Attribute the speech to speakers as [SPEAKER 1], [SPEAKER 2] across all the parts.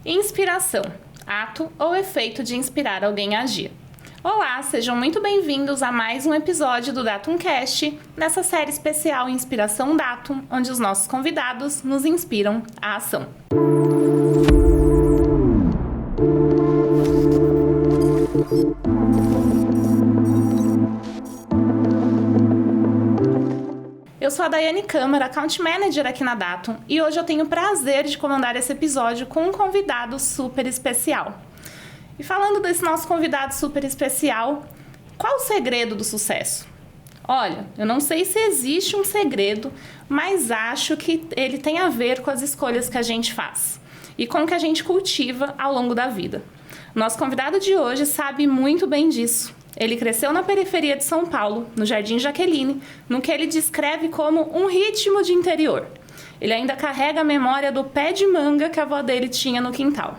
[SPEAKER 1] Inspiração, ato ou efeito de inspirar alguém a agir. Olá, sejam muito bem-vindos a mais um episódio do DatumCast, nessa série especial Inspiração Datum, onde os nossos convidados nos inspiram à ação. Eu sou a Daiane Câmara, Account Manager aqui na Datum, e hoje eu tenho o prazer de comandar esse episódio com um convidado super especial. E falando desse nosso convidado super especial, qual o segredo do sucesso? Olha, eu não sei se existe um segredo, mas acho que ele tem a ver com as escolhas que a gente faz e com o que a gente cultiva ao longo da vida. Nosso convidado de hoje sabe muito bem disso. Ele cresceu na periferia de São Paulo, no Jardim Jaqueline, no que ele descreve como um ritmo de interior. Ele ainda carrega a memória do pé de manga que a avó dele tinha no quintal.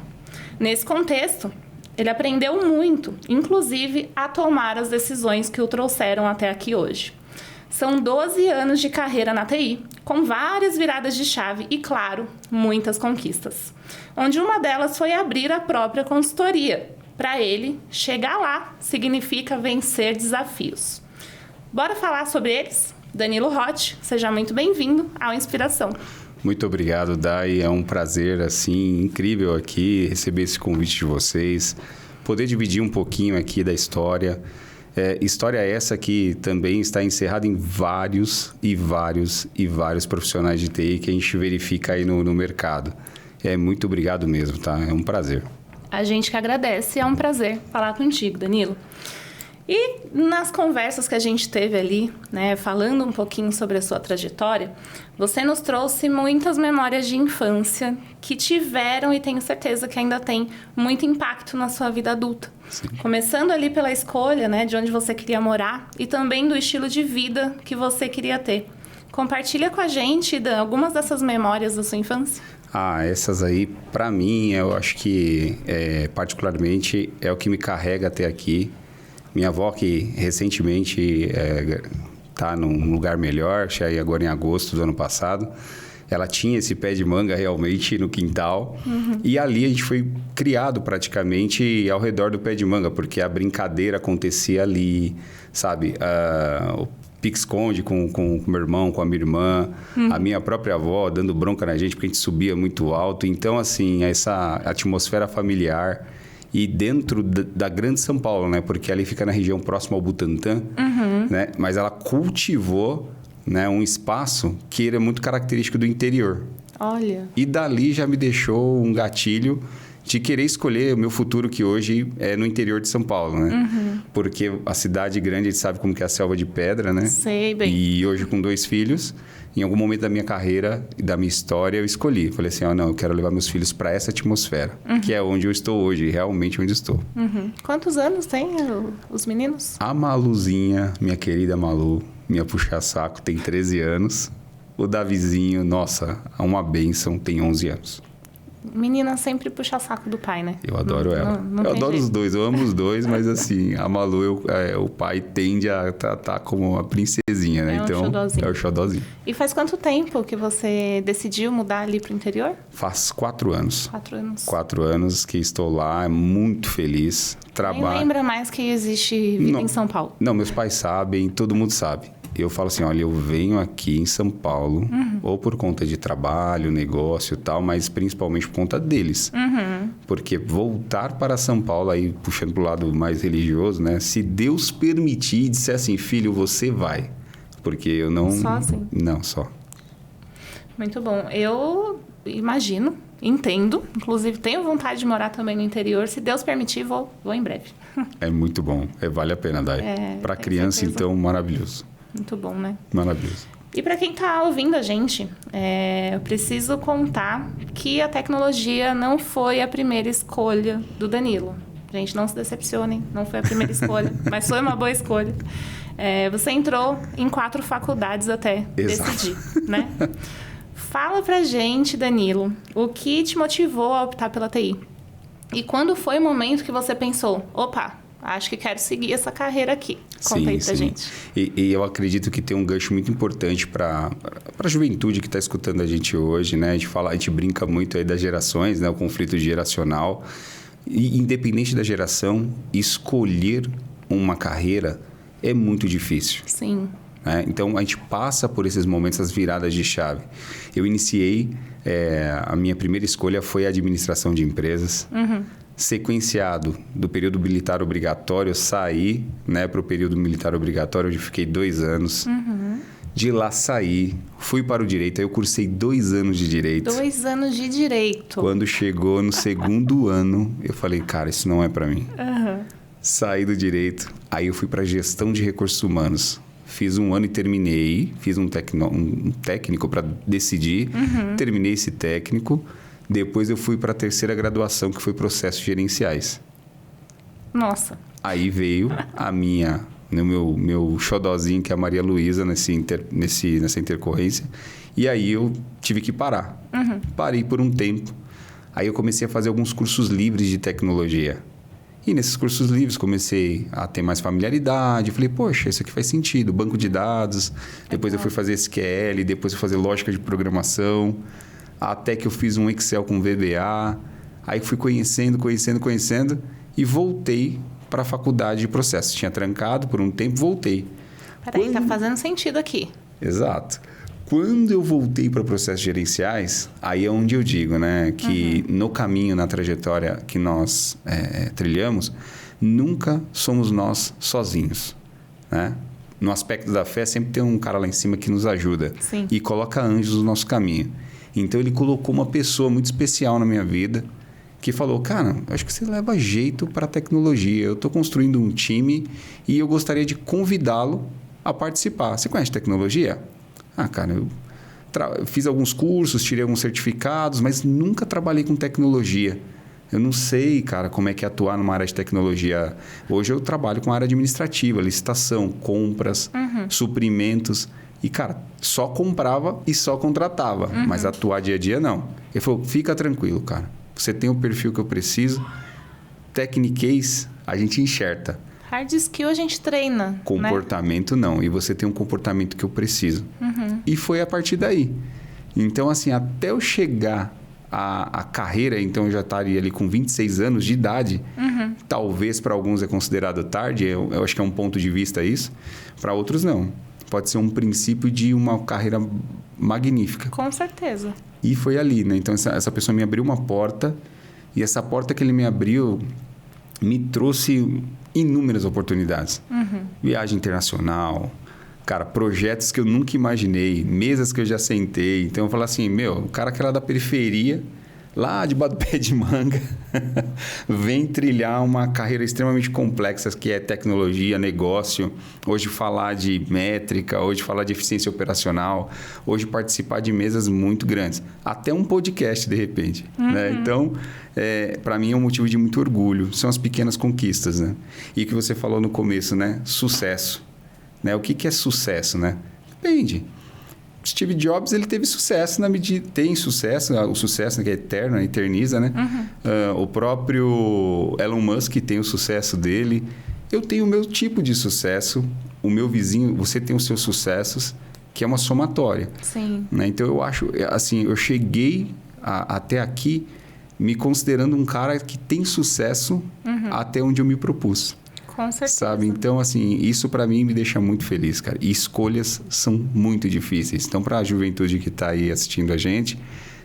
[SPEAKER 1] Nesse contexto, ele aprendeu muito, inclusive a tomar as decisões que o trouxeram até aqui hoje. São 12 anos de carreira na TI, com várias viradas de chave e, claro, muitas conquistas. Onde uma delas foi abrir a própria consultoria. Para ele, chegar lá significa vencer desafios. Bora falar sobre eles? Danilo Rotti, seja muito bem-vindo ao Inspiração.
[SPEAKER 2] Muito obrigado, Dai. É um prazer, assim, incrível aqui receber esse convite de vocês. Poder dividir um pouquinho aqui da história. História essa que também está encerrada em vários profissionais de TI que a gente verifica aí no mercado. Muito obrigado mesmo, tá? É um prazer.
[SPEAKER 1] A gente que agradece, é um prazer falar contigo, Danilo. E nas conversas que a gente teve ali, né, falando um pouquinho sobre a sua trajetória, você nos trouxe muitas memórias de infância que tiveram e tenho certeza que ainda tem muito impacto na sua vida adulta. Sim. Começando ali pela escolha, né, de onde você queria morar e também do estilo de vida que você queria ter. Compartilha com a gente algumas dessas memórias da sua infância.
[SPEAKER 2] Essas aí, para mim, eu acho que particularmente é o que me carrega até aqui. Minha avó, que recentemente está num lugar melhor, cheguei agora em agosto do ano passado, ela tinha esse pé de manga realmente no quintal. Uhum. E ali a gente foi criado praticamente ao redor do pé de manga, porque a brincadeira acontecia ali, sabe? O pique-esconde com o meu irmão, com a minha irmã, a minha própria avó dando bronca na gente porque a gente subia muito alto. Então, assim, essa atmosfera familiar e dentro da grande São Paulo, né? Porque ali fica na região próxima ao Butantã, né? Mas ela cultivou, né, um espaço que é muito característico do interior.
[SPEAKER 1] Olha.
[SPEAKER 2] E dali já me deixou um gatilho de querer escolher o meu futuro, que hoje é no interior de São Paulo, né? Uhum. Porque a cidade grande, a gente sabe como que é a selva de pedra, né?
[SPEAKER 1] Sei bem.
[SPEAKER 2] E hoje, com 2 filhos, em algum momento da minha carreira e da minha história, eu escolhi. Falei assim, não, eu quero levar meus filhos para essa atmosfera, que é onde eu estou hoje, realmente onde estou.
[SPEAKER 1] Uhum. Quantos anos tem os meninos?
[SPEAKER 2] A Maluzinha, minha querida Malu, minha puxa-saco, tem 13 anos. O Davizinho, nossa, uma bênção, tem 11 anos.
[SPEAKER 1] Menina sempre puxa saco do pai, né?
[SPEAKER 2] Eu adoro ela. Eu adoro os dois, eu amo os dois, mas assim, a Malu, o pai tende a tratar como uma princesinha, né? Então, é o xodózinho.
[SPEAKER 1] E faz quanto tempo que você decidiu mudar ali pro interior?
[SPEAKER 2] Faz 4 anos.
[SPEAKER 1] 4 anos.
[SPEAKER 2] 4 anos que estou lá, muito feliz.
[SPEAKER 1] Nem lembra mais que existe vida em São Paulo?
[SPEAKER 2] Não, meus pais sabem, todo mundo sabe. Eu falo assim, olha, eu venho aqui em São Paulo, ou por conta de trabalho, negócio e tal, mas principalmente por conta deles. Porque voltar para São Paulo, aí puxando pro lado mais religioso, né? Se Deus permitir e disser assim, filho, você vai. Porque eu não...
[SPEAKER 1] Só assim?
[SPEAKER 2] Não, só.
[SPEAKER 1] Muito bom. Eu imagino, entendo, inclusive tenho vontade de morar também no interior. Se Deus permitir, vou em breve.
[SPEAKER 2] É muito bom, vale a pena, Dai. Para criança, certeza. Então, maravilhoso.
[SPEAKER 1] Muito bom, né?
[SPEAKER 2] Maravilhoso.
[SPEAKER 1] E para quem está ouvindo a gente, eu preciso contar que a tecnologia não foi a primeira escolha do Danilo. Gente, não se decepcionem, não foi a primeira escolha, mas foi uma boa escolha. Você entrou em 4 faculdades até decidir, né? Fala pra gente, Danilo, o que te motivou a optar pela TI? E quando foi o momento que você pensou, opa, acho que quero seguir essa carreira aqui. Conta aí pra gente.
[SPEAKER 2] E eu acredito que tem um gancho muito importante para a juventude que está escutando a gente hoje, né? A gente brinca muito aí das gerações, né? O conflito geracional. E independente da geração, escolher uma carreira é muito difícil.
[SPEAKER 1] Sim.
[SPEAKER 2] Né? Então, a gente passa por esses momentos, as viradas de chave. Eu iniciei, a minha primeira escolha foi a administração de empresas. Sequenciado do período militar obrigatório, eu saí, né, para o período militar obrigatório, onde fiquei 2 anos. De lá saí, fui para o direito, aí eu cursei 2 anos de direito.
[SPEAKER 1] 2 anos de direito.
[SPEAKER 2] Quando chegou no segundo ano, eu falei, cara, isso não é para mim. Saí do direito, aí eu fui para gestão de recursos humanos. Fiz 1 ano e terminei, fiz um técnico para decidir, terminei esse técnico. Depois eu fui para a 3ª graduação, que foi processos gerenciais.
[SPEAKER 1] Nossa.
[SPEAKER 2] Aí veio meu xodozinho, que é a Maria Luísa, nessa intercorrência. E aí eu tive que parar. Parei por um tempo. Aí eu comecei a fazer alguns cursos livres de tecnologia. E nesses cursos livres comecei a ter mais familiaridade. Falei, poxa, isso aqui faz sentido. Banco de dados. Depois eu fui fazer SQL. Depois eu fui fazer lógica de programação. Até que eu fiz um Excel com VBA. Aí fui conhecendo e voltei para a faculdade de processos. Tinha trancado por um tempo, voltei.
[SPEAKER 1] Peraí, tá fazendo sentido aqui.
[SPEAKER 2] Exato. Quando eu voltei para processos gerenciais, aí é onde eu digo, né, que no caminho, na trajetória que nós trilhamos, nunca somos nós sozinhos, né? No aspecto da fé, sempre tem um cara lá em cima que nos ajuda.
[SPEAKER 1] Sim.
[SPEAKER 2] E coloca anjos no nosso caminho. Então, ele colocou uma pessoa muito especial na minha vida que falou, cara, acho que você leva jeito para a tecnologia. Eu estou construindo um time e eu gostaria de convidá-lo a participar. Você conhece tecnologia? Ah, cara, eu fiz alguns cursos, tirei alguns certificados, mas nunca trabalhei com tecnologia. Eu não sei, cara, como é que é atuar numa área de tecnologia. Hoje eu trabalho com a área administrativa, licitação, compras, suprimentos. E, cara, só comprava e só contratava, mas atuar dia a dia, não. Ele falou, fica tranquilo, cara. Você tem o perfil que eu preciso. Techniquez, a gente enxerta.
[SPEAKER 1] Hard skill a gente treina,
[SPEAKER 2] comportamento, né? Não. E você tem um comportamento que eu preciso. E foi a partir daí. Então, assim, até eu chegar à carreira, então eu já estaria ali com 26 anos de idade. Talvez para alguns é considerado tarde, eu acho que é um ponto de vista isso. Para outros, não. Pode ser um princípio de uma carreira magnífica.
[SPEAKER 1] Com certeza.
[SPEAKER 2] E foi ali, né? Então, essa pessoa me abriu uma porta. E essa porta que ele me abriu me trouxe inúmeras oportunidades. Viagem internacional, cara, projetos que eu nunca imaginei, mesas que eu já sentei. Então, eu falo assim, o cara que era da periferia, lá debaixo do pé de manga, vem trilhar uma carreira extremamente complexa, que é tecnologia, negócio. Hoje falar de métrica, hoje falar de eficiência operacional, hoje participar de mesas muito grandes. Até um podcast, de repente. Né? Então, para mim é um motivo de muito orgulho. São as pequenas conquistas, né? E o que você falou no começo, né? Sucesso. Né? O que é sucesso, né? Depende. Steve Jobs, ele teve sucesso na medida... Tem sucesso, o sucesso, né, que é eterno, eterniza, né? O próprio Elon Musk tem o sucesso dele. Eu tenho o meu tipo de sucesso. O meu vizinho, você tem os seus sucessos, que é uma somatória.
[SPEAKER 1] Sim.
[SPEAKER 2] Né? Então, eu acho... Assim, eu cheguei até aqui me considerando um cara que tem sucesso até onde eu me propus.
[SPEAKER 1] Com certeza.
[SPEAKER 2] Sabe? Então, assim, isso para mim me deixa muito feliz, cara. E escolhas são muito difíceis. Então, para a juventude que está aí assistindo a gente,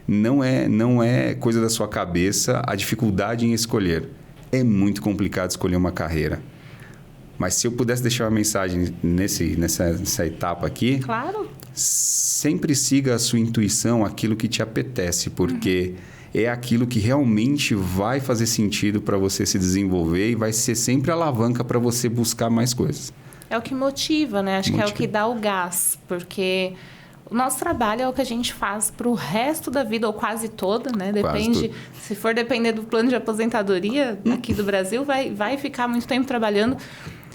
[SPEAKER 2] não é coisa da sua cabeça a dificuldade em escolher. É muito complicado escolher uma carreira. Mas se eu pudesse deixar uma mensagem nessa etapa aqui...
[SPEAKER 1] Claro.
[SPEAKER 2] Sempre siga a sua intuição, aquilo que te apetece, porque... é aquilo que realmente vai fazer sentido para você se desenvolver e vai ser sempre alavanca para você buscar mais coisas.
[SPEAKER 1] É o que motiva, né? Acho que é o que dá o gás, porque o nosso trabalho é o que a gente faz para o resto da vida, ou quase toda, né? Depende, se for depender do plano de aposentadoria aqui do Brasil, vai ficar muito tempo trabalhando.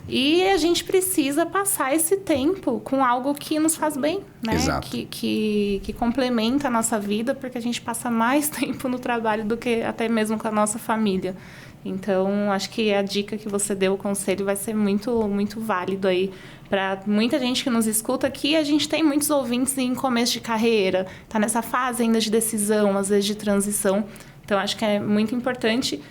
[SPEAKER 1] E a gente precisa passar esse tempo com algo que nos faz bem, né?
[SPEAKER 2] Exato.
[SPEAKER 1] Que complementa a nossa vida, porque a gente passa mais tempo no trabalho do que até mesmo com a nossa família. Então, acho que a dica que você deu, o conselho, vai ser muito, muito válido aí para muita gente que nos escuta aqui. A gente tem muitos ouvintes em começo de carreira, tá nessa fase ainda de decisão, às vezes de transição. Então, acho que é muito importante.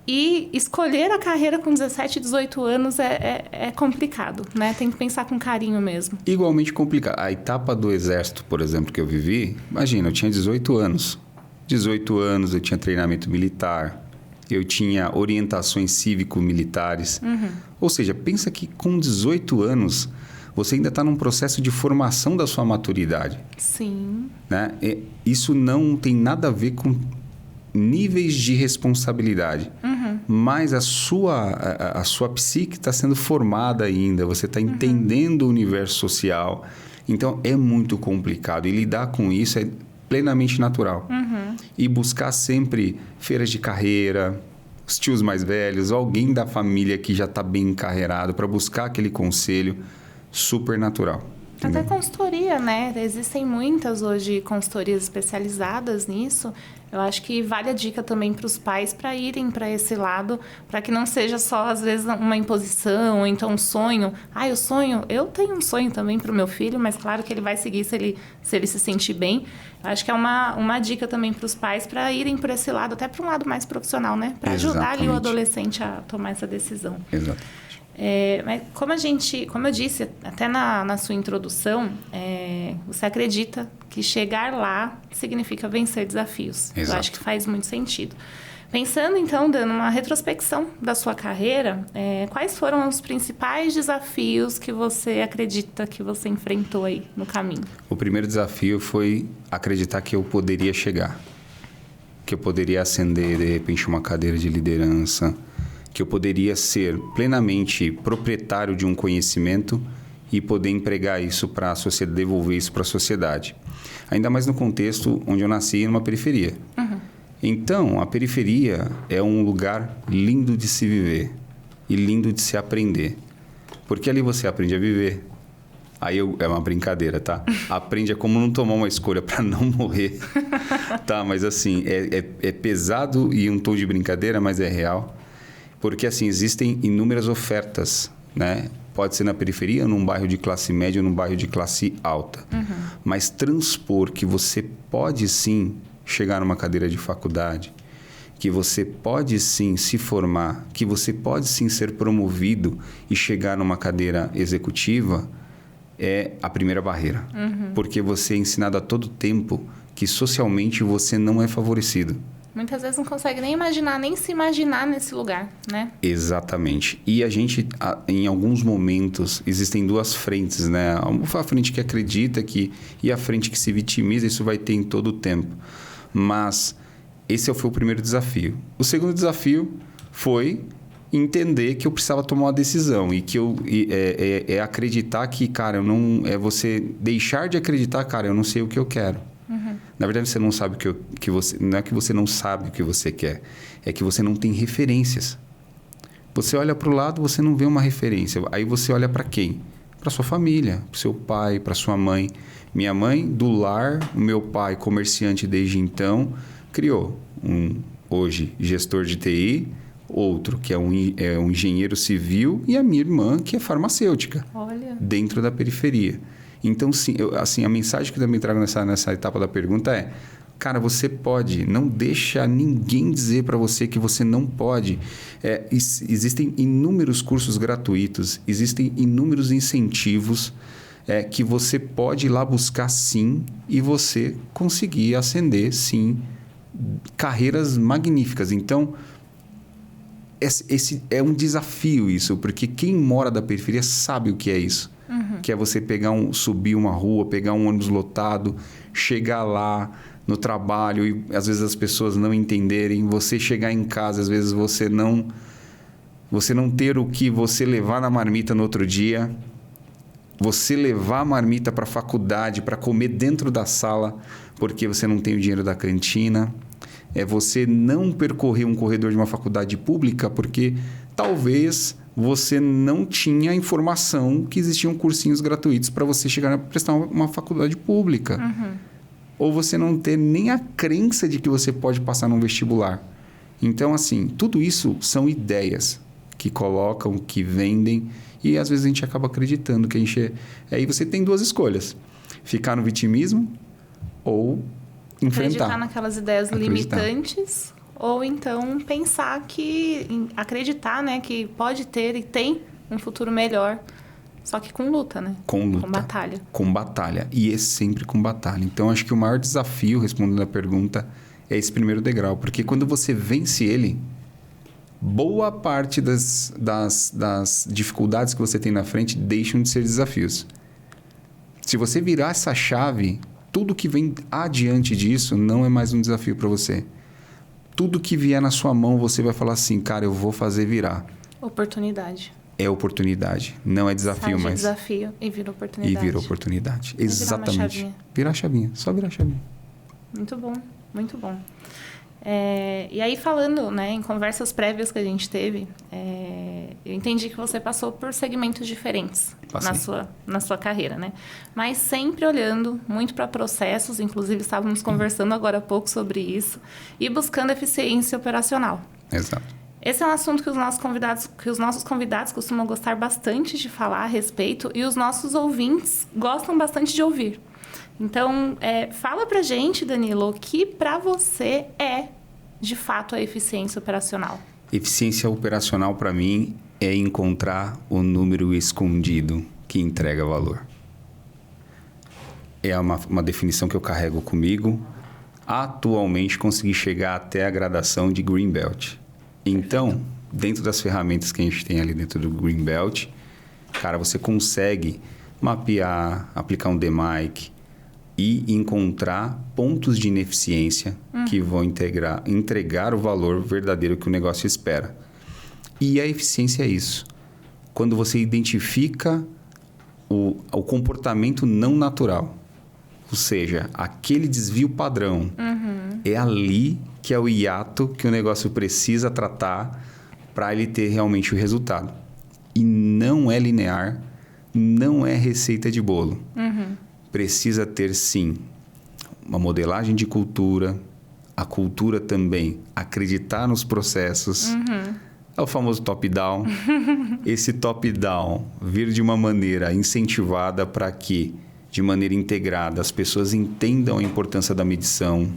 [SPEAKER 1] E escolher a carreira com 17, 18 anos é complicado, né? Tem que pensar com carinho mesmo.
[SPEAKER 2] Igualmente complicado. A etapa do exército, por exemplo, que eu vivi, imagina, eu tinha 18 anos. 18 anos, eu tinha treinamento militar, eu tinha orientações cívico-militares. Ou seja, pensa que com 18 anos, você ainda está num processo de formação da sua maturidade.
[SPEAKER 1] Sim.
[SPEAKER 2] Né? Isso não tem nada a ver com níveis de responsabilidade. Mas a sua psique está sendo formada ainda, você está entendendo o universo social. Então, é muito complicado. E lidar com isso é plenamente natural. E buscar sempre feiras de carreira, os tios mais velhos, alguém da família que já está bem encarreirado, para buscar aquele conselho super natural.
[SPEAKER 1] Até consultoria, né? Existem muitas hoje consultorias especializadas nisso. Eu acho que vale a dica também para os pais para irem para esse lado, para que não seja só, às vezes, uma imposição ou então um sonho. Eu sonho... Eu tenho um sonho também para o meu filho, mas claro que ele vai seguir se ele se sentir bem. Eu acho que é uma dica também para os pais para irem por esse lado, até para um lado mais profissional, né? Para ajudar ali o adolescente a tomar essa decisão.
[SPEAKER 2] Exato.
[SPEAKER 1] Mas como eu disse até na sua introdução, você acredita que chegar lá significa vencer desafios.
[SPEAKER 2] Exato.
[SPEAKER 1] Eu acho que faz muito sentido. Pensando, então, dando uma retrospecção da sua carreira, quais foram os principais desafios que você acredita que você enfrentou aí no caminho?
[SPEAKER 2] O primeiro desafio foi acreditar que eu poderia chegar, que eu poderia ascender, de repente, uma cadeira de liderança, que eu poderia ser plenamente proprietário de um conhecimento e poder empregar isso para a sociedade, devolver isso para a sociedade. Ainda mais no contexto onde eu nasci, numa periferia. Então, a periferia é um lugar lindo de se viver e lindo de se aprender. Porque ali você aprende a viver. É uma brincadeira, tá? Aprende a como não tomar uma escolha para não morrer. Tá, mas assim, é pesado e um tom de brincadeira, mas é real. Porque, assim, existem inúmeras ofertas, né? Pode ser na periferia, num bairro de classe média ou num bairro de classe alta. Mas transpor que você pode, sim, chegar numa cadeira de faculdade, que você pode, sim, se formar, que você pode, sim, ser promovido e chegar numa cadeira executiva, é a primeira barreira. Porque você é ensinado a todo tempo que, socialmente, você não é favorecido.
[SPEAKER 1] Muitas vezes não consegue nem se imaginar nesse lugar, né?
[SPEAKER 2] Exatamente. E a gente, em alguns momentos, existem duas frentes, né? A frente que acredita e a frente que se vitimiza, isso vai ter em todo o tempo. Mas esse foi o primeiro desafio. O segundo desafio foi entender que eu precisava tomar uma decisão e que acreditar que, cara, eu não... É você deixar de acreditar, cara, eu não sei o que eu quero. Na verdade, você não sabe não é que você não sabe o que você quer, é que você não tem referências. Você olha para o lado, você não vê uma referência. Aí você olha para quem? Para sua família, para seu pai, para sua mãe. Minha mãe, do lar, o meu pai, comerciante desde então, criou hoje gestor de TI, outro que é um engenheiro civil e a minha irmã, que é farmacêutica.
[SPEAKER 1] Olha. Dentro
[SPEAKER 2] da periferia. Então, sim, a mensagem que eu também trago nessa etapa da pergunta é: cara, você pode, não deixa ninguém dizer para você que você não pode. Existem inúmeros cursos gratuitos, existem inúmeros incentivos que você pode ir lá buscar, sim, e você conseguir ascender, sim, carreiras magníficas. Então, esse é um desafio isso, porque quem mora da periferia sabe o que é isso. Que é você subir uma rua, pegar um ônibus lotado, chegar lá no trabalho e às vezes as pessoas não entenderem, você chegar em casa, às vezes você não ter o que você levar na marmita no outro dia, você levar a marmita para a faculdade, para comer dentro da sala, porque você não tem o dinheiro da cantina, você não percorrer um corredor de uma faculdade pública, porque talvez você não tinha informação que existiam cursinhos gratuitos para você chegar a prestar uma faculdade pública. Ou você não ter nem a crença de que você pode passar num vestibular. Então, assim, tudo isso são ideias que colocam, que vendem, e às vezes a gente acaba acreditando que a gente... Aí você tem duas escolhas. Ficar no vitimismo ou enfrentar.
[SPEAKER 1] Acreditar naquelas ideias limitantes, ou então pensar acreditar, né, que pode ter e tem um futuro melhor, só que com luta, né?
[SPEAKER 2] Com luta.
[SPEAKER 1] Com batalha.
[SPEAKER 2] Com batalha. E é sempre com batalha. Então, acho que o maior desafio, respondendo a pergunta, é esse primeiro degrau. Porque quando você vence ele, boa parte das dificuldades que você tem na frente deixam de ser desafios. Se você virar essa chave, tudo que vem adiante disso não é mais um desafio para você. Tudo que vier na sua mão, você vai falar assim, cara, eu vou fazer virar.
[SPEAKER 1] Oportunidade.
[SPEAKER 2] É oportunidade, não é desafio,
[SPEAKER 1] Sai de
[SPEAKER 2] mas...
[SPEAKER 1] desafio e vira oportunidade.
[SPEAKER 2] E vira oportunidade, exatamente.
[SPEAKER 1] Virar uma chavinha.
[SPEAKER 2] Virar a chavinha, só virar a chavinha.
[SPEAKER 1] Muito bom, muito bom. E aí, falando, né, em conversas prévias que a gente teve, eu entendi que você passou por segmentos diferentes na sua carreira, né? Mas sempre olhando muito para processos, inclusive estávamos conversando agora há pouco sobre isso, e buscando eficiência operacional.
[SPEAKER 2] Exato.
[SPEAKER 1] Esse é um assunto que os nossos convidados costumam gostar bastante de falar a respeito, e os nossos ouvintes gostam bastante de ouvir. Então, fala pra gente, Danilo, o que pra você é, de fato, a eficiência operacional?
[SPEAKER 2] Eficiência operacional, para mim, é encontrar o número escondido que entrega valor. É uma definição que eu carrego comigo. Atualmente, consegui chegar até a gradação de Green Belt. Então, dentro das ferramentas que a gente tem ali dentro do Green Belt, cara, você consegue mapear, aplicar um DMAIC, e encontrar pontos de ineficiência que vão entregar o valor verdadeiro que o negócio espera. E a eficiência é isso. Quando você identifica o comportamento não natural, ou seja, aquele desvio padrão, é ali que é o hiato que o negócio precisa tratar para ele ter realmente o resultado. E não é linear, não é receita de bolo. Precisa ter, sim, uma modelagem de cultura, a cultura também acreditar nos processos. É o famoso top-down. Esse top-down vir de uma maneira incentivada para que, de maneira integrada, as pessoas entendam a importância da medição.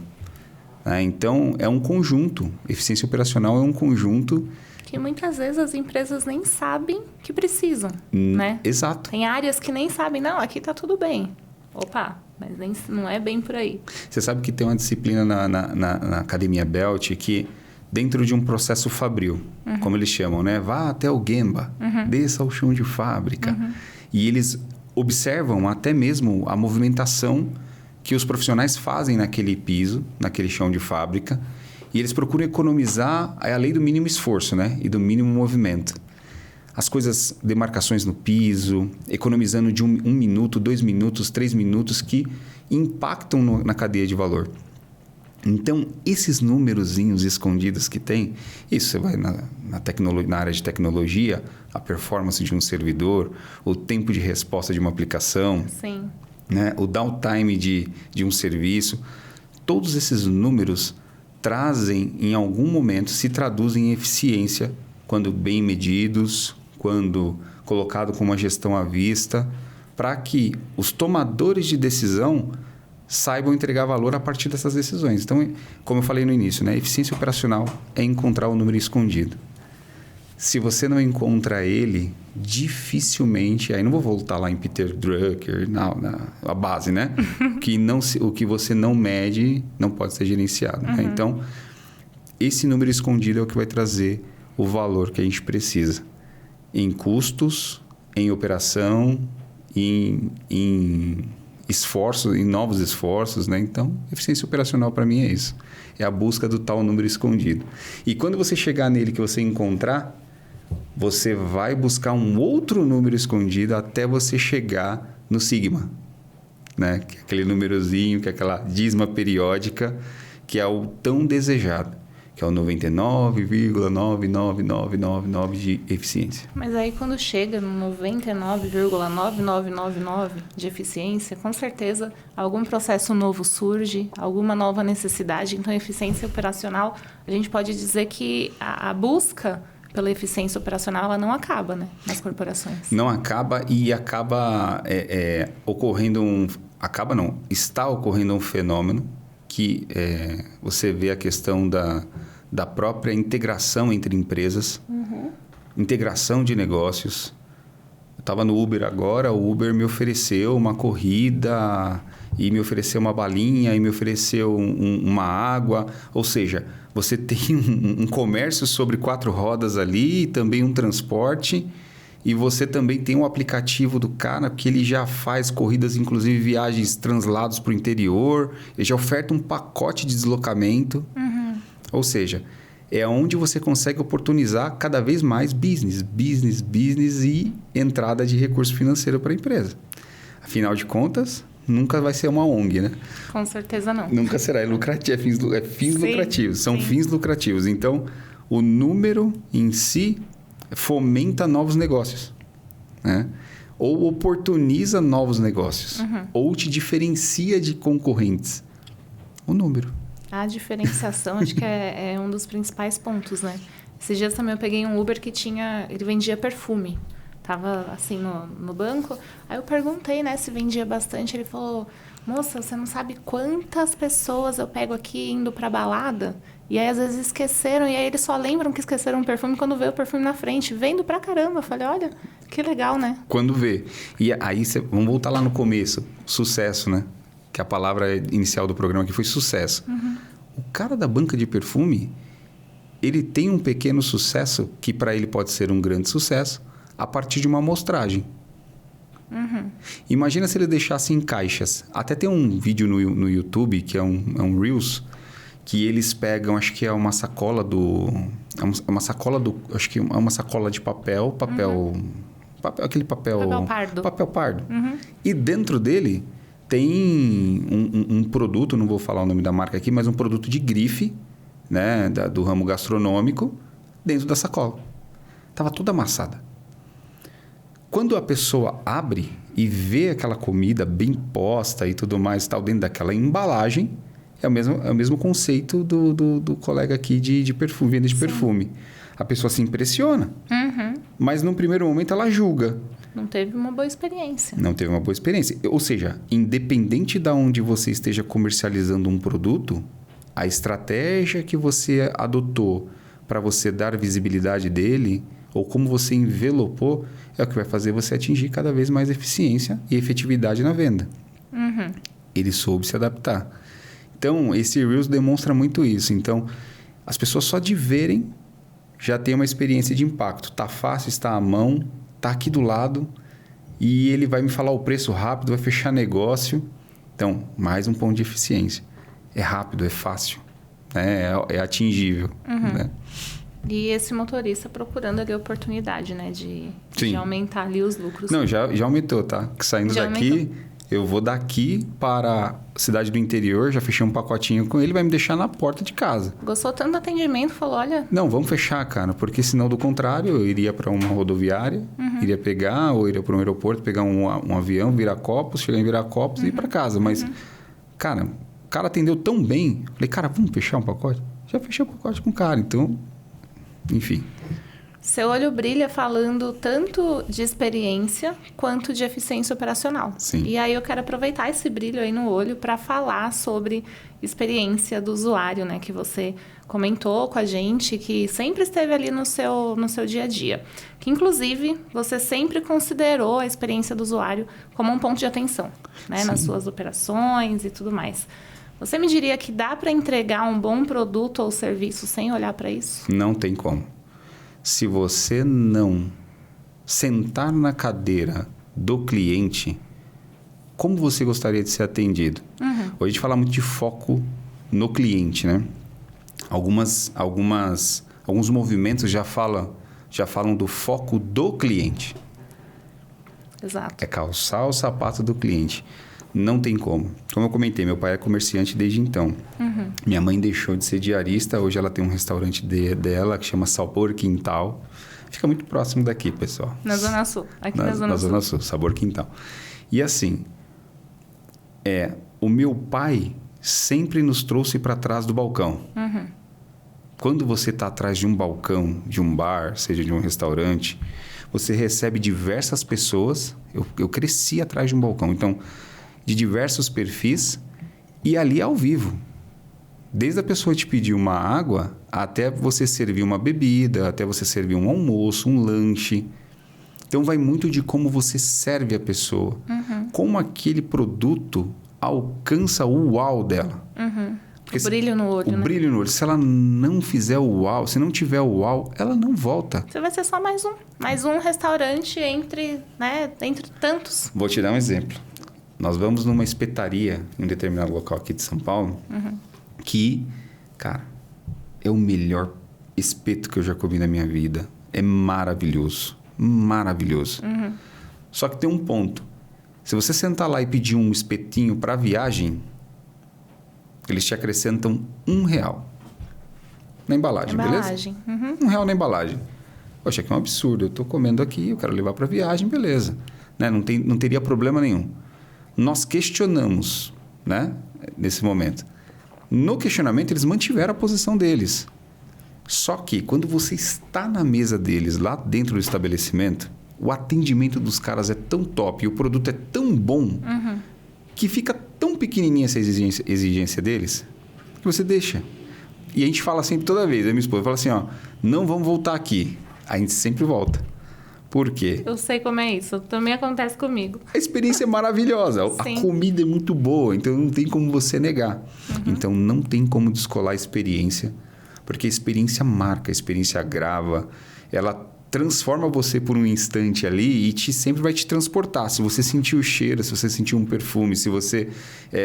[SPEAKER 2] Então, é um conjunto. Eficiência operacional é um conjunto...
[SPEAKER 1] Que muitas vezes as empresas nem sabem que precisam, né?
[SPEAKER 2] Exato.
[SPEAKER 1] Tem áreas que nem sabem, não, aqui está tudo bem. Opa, mas não é bem por aí.
[SPEAKER 2] Você sabe que tem uma disciplina na Academia Belt que, dentro de um processo fabril, como eles chamam, né? Vá até o Gemba, desça ao chão de fábrica. E eles observam até mesmo a movimentação que os profissionais fazem naquele piso, naquele chão de fábrica. E eles procuram economizar a lei do mínimo esforço, né? E do mínimo movimento. As coisas, demarcações no piso, economizando de 1 minuto, 2 minutos, 3 minutos, que impactam na cadeia de valor. Então, esses númerozinhos escondidos que tem, isso você vai na área de tecnologia, a performance de um servidor, o tempo de resposta de uma aplicação,
[SPEAKER 1] Sim.
[SPEAKER 2] Né? O downtime de um serviço, todos esses números trazem, em algum momento, se traduzem em eficiência, quando bem medidos, quando colocado com uma gestão à vista, para que os tomadores de decisão saibam entregar valor a partir dessas decisões. Então, como eu falei no início, né? Eficiência operacional é encontrar o número escondido. Se você não encontra ele, dificilmente... Aí não vou voltar lá em Peter Drucker, a base, né? O que você não mede não pode ser gerenciado. Né? Então, esse número escondido é o que vai trazer o valor que a gente precisa. Em custos, em operação, em esforços, em novos esforços, né? Então, eficiência operacional para mim é isso. É a busca do tal número escondido. E quando você chegar nele, que você encontrar, você vai buscar um outro número escondido até você chegar no sigma, né? Que é aquele númerozinho, que é aquela dízima periódica, que é o tão desejado. que é o 99,99999 de eficiência.
[SPEAKER 1] Mas aí quando chega no 99,9999 de eficiência, com certeza algum processo novo surge, alguma nova necessidade. Então, eficiência operacional, a gente pode dizer que a busca pela eficiência operacional, ela não acaba, né, nas corporações.
[SPEAKER 2] Não acaba e acaba ocorrendo está ocorrendo um fenômeno que você vê a questão da própria integração entre empresas, integração de negócios. Eu estava no Uber agora, o Uber me ofereceu uma corrida e me ofereceu uma balinha e me ofereceu uma água. Ou seja, você tem um comércio sobre 4 rodas ali e também um transporte. E você também tem um aplicativo do cara que ele já faz corridas, inclusive viagens translados para o interior. Ele já oferta um pacote de deslocamento. Ou seja, é onde você consegue oportunizar cada vez mais business e entrada de recurso financeiro para a empresa. Afinal de contas, nunca vai ser uma ONG, né?
[SPEAKER 1] Com certeza não.
[SPEAKER 2] Nunca será. É lucrativo, é fins lucrativos. São
[SPEAKER 1] sim.
[SPEAKER 2] fins lucrativos. Então, o número em si fomenta novos negócios, né? Ou oportuniza novos negócios. Ou te diferencia de concorrentes. O número.
[SPEAKER 1] A diferenciação, acho que é um dos principais pontos, né? Esses dias também eu peguei um Uber que ele vendia perfume. Tava assim no banco. Aí eu perguntei, né, se vendia bastante. Ele falou, moça, você não sabe quantas pessoas eu pego aqui indo pra balada? E aí às vezes esqueceram, e aí eles só lembram que esqueceram o perfume quando vê o perfume na frente. Vendo pra caramba. Eu falei, olha, que legal, né?
[SPEAKER 2] Quando vê. E aí, vamos voltar lá no começo. Sucesso, né? Que a palavra inicial do programa aqui foi sucesso. O cara da banca de perfume, ele tem um pequeno sucesso, que para ele pode ser um grande sucesso, a partir de uma amostragem. Imagina se ele deixasse em caixas. Até tem um vídeo no YouTube, que é um Reels, que eles pegam, acho que é uma sacola acho que é uma sacola de papel, aquele papel... Papel pardo. E dentro dele tem um produto, não vou falar o nome da marca aqui, mas um produto de grife, né, do ramo gastronômico, dentro da sacola. Estava toda amassada. Quando a pessoa abre e vê aquela comida bem posta e tudo mais, tal, dentro daquela embalagem, é o mesmo conceito do colega aqui de perfume, venda de perfume. A pessoa se impressiona, mas num primeiro momento ela julga.
[SPEAKER 1] Não teve uma boa experiência.
[SPEAKER 2] Não teve uma boa experiência. Ou seja, independente de onde você esteja comercializando um produto, a estratégia que você adotou para você dar visibilidade dele, ou como você envelopou, é o que vai fazer você atingir cada vez mais eficiência e efetividade na venda. Ele soube se adaptar. Então, esse Reels demonstra muito isso. Então, as pessoas só de verem já têm uma experiência de impacto. Está fácil, está à mão, está aqui do lado e ele vai me falar o preço rápido, vai fechar negócio. Então, mais um ponto de eficiência. É rápido, é fácil, né? É atingível. Né?
[SPEAKER 1] E esse motorista procurando ali a oportunidade, né? De aumentar ali os lucros.
[SPEAKER 2] Não, já aumentou, tá? Saindo daqui, eu vou daqui para a cidade do interior, já fechei um pacotinho com ele, vai me deixar na porta de casa.
[SPEAKER 1] Gostou tanto do atendimento, falou, olha...
[SPEAKER 2] Não, vamos fechar, cara, porque senão do contrário, eu iria para uma rodoviária, iria pegar, ou iria para um aeroporto, pegar um avião, Viracopos, chegar em Viracopos e ir para casa. Mas, cara, o cara atendeu tão bem, falei, cara, vamos fechar um pacote? Já fechei o pacote com o cara, então, enfim...
[SPEAKER 1] Seu olho brilha falando tanto de experiência quanto de eficiência operacional.
[SPEAKER 2] Sim.
[SPEAKER 1] E aí eu quero aproveitar esse brilho aí no olho para falar sobre experiência do usuário, né? Que você comentou com a gente, que sempre esteve ali no seu dia a dia. Que, inclusive, você sempre considerou a experiência do usuário como um ponto de atenção, né? Nas suas operações e tudo mais. Você me diria que dá para entregar um bom produto ou serviço sem olhar para isso?
[SPEAKER 2] Não tem como. Se você não sentar na cadeira do cliente, como você gostaria de ser atendido? Hoje a gente fala muito de foco no cliente, né? Alguns movimentos já falam do foco do cliente.
[SPEAKER 1] Exato.
[SPEAKER 2] É calçar o sapato do cliente. Não tem como. Como eu comentei, meu pai é comerciante desde então. Minha mãe deixou de ser diarista, hoje ela tem um restaurante dela que chama Sabor Quintal. Fica muito próximo daqui, pessoal.
[SPEAKER 1] Na Zona Sul, aqui na Zona Sul.
[SPEAKER 2] Sabor Quintal. E assim, o meu pai sempre nos trouxe para trás do balcão. Quando você está atrás de um balcão, de um bar, seja de um restaurante, você recebe diversas pessoas. Eu cresci atrás de um balcão, então, de diversos perfis e ali ao vivo. Desde a pessoa te pedir uma água, até você servir uma bebida, até você servir um almoço, um lanche. Então, vai muito de como você serve a pessoa. Como aquele produto alcança o uau dela. Porque
[SPEAKER 1] o brilho no olho,
[SPEAKER 2] o brilho no olho. Se ela não fizer o uau, se não tiver o uau, ela não volta.
[SPEAKER 1] Você vai ser só mais um. Mais um restaurante entre tantos.
[SPEAKER 2] Vou te dar um exemplo. Nós vamos numa espetaria em um determinado local aqui de São Paulo, que, cara, é o melhor espeto que eu já comi na minha vida. É maravilhoso. Maravilhoso. Só que tem um ponto. Se você sentar lá e pedir um espetinho para viagem, eles te acrescentam R$1 na embalagem, beleza? R$1 na embalagem. Poxa, que é um absurdo. Eu estou comendo aqui, eu quero levar para viagem, beleza. Né? Não teria problema nenhum. Nós questionamos, né? Nesse momento. No questionamento, eles mantiveram a posição deles. Só que, quando você está na mesa deles, lá dentro do estabelecimento, o atendimento dos caras é tão top e o produto é tão bom que fica tão pequenininha essa exigência deles que você deixa. E a gente fala sempre toda vez, a minha esposa fala assim, ó, não vamos voltar aqui. A gente sempre volta. Por quê?
[SPEAKER 1] Eu sei como é isso. Também acontece comigo.
[SPEAKER 2] A experiência é maravilhosa.
[SPEAKER 1] Sim.
[SPEAKER 2] A comida é muito boa, então não tem como você negar. Então não tem como descolar a experiência, porque a experiência marca, a experiência grava, ela transforma você por um instante ali e sempre vai te transportar. Se você sentir o cheiro, se você sentir um perfume, se você